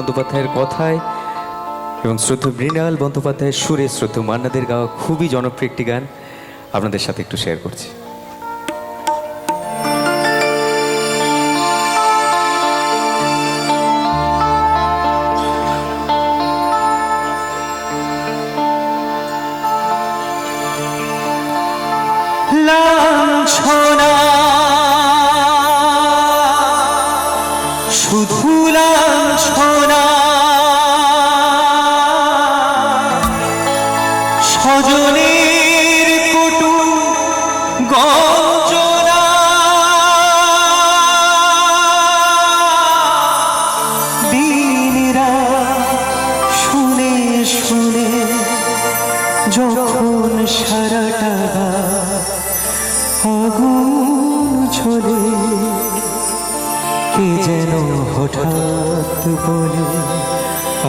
বন্দ্যোপাধ্যায়ের কথায় এবং শ্রদ্ধেয় মৃণাল বন্দ্যোপাধ্যায়ের সুরে শ্রদ্ধেয় মান্নাদের গাওয়া খুবই জনপ্রিয় একটি গান আপনাদের সাথে একটু শেয়ার করছি। লাঞ্ছনা শুধু লাঞ্ছনা স্বজনের কটু গঞ্জনা দিনরা শুনে শুনে যখন সারাটা আগুন ঝরে কে যেন হঠাৎ বলে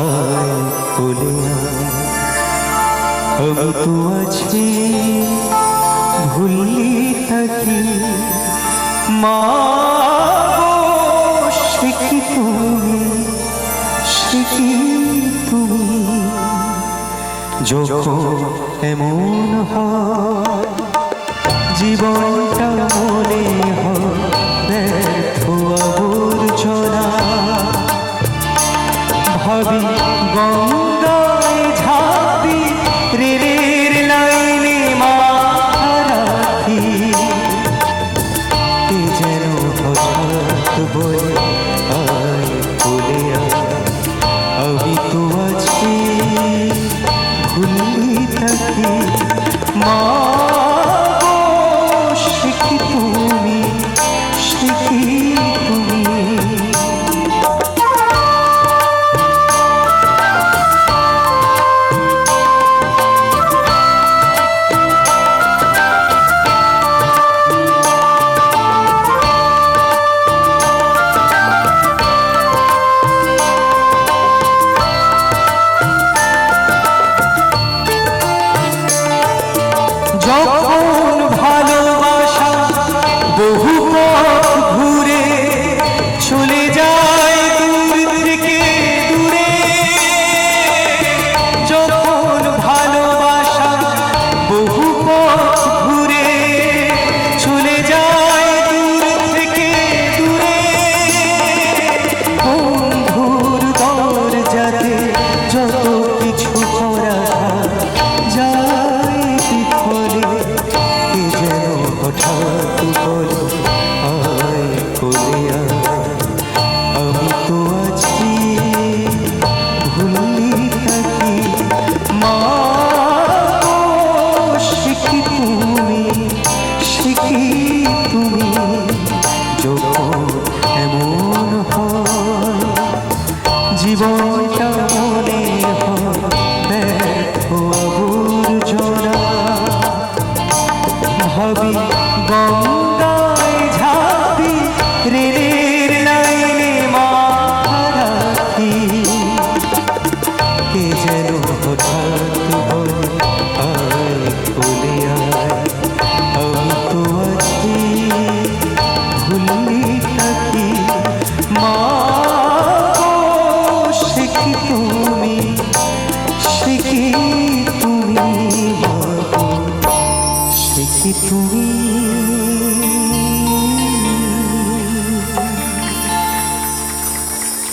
আয় বলে আমি তো আছি ভুলি থাকি মা সে কি তুমি সে কি তুমি যখন এমন হয় জীবনটা মনে হয় ব্যর্থ আবর্জনা ভাবি গঙ্গায় ঝাঁপি রেলের লাইনে মাথা রাখি কে যেন হঠাৎ বলে আয় বলে আমি তো আছি ভুলি থাকি মা যখন ভালোবাসা বহু পথ ঘুরে চলে যায় দূর থেকে দূরে যখন ভালোবাসা বহু পথ ঘুরে চলে যায় দূর থেকে দূরে বন্ধুর দরজাতে যত কিছু করা যায় বিফলে কে যেন হঠাৎ বলে আয় বলে আমি তো আছি ভুলি থাকি মা সে কি তুমি সে কি তুমি যখন এমন হয় জীবনটা মনে হয় ব্যর্থ আবর্জনা ভাবি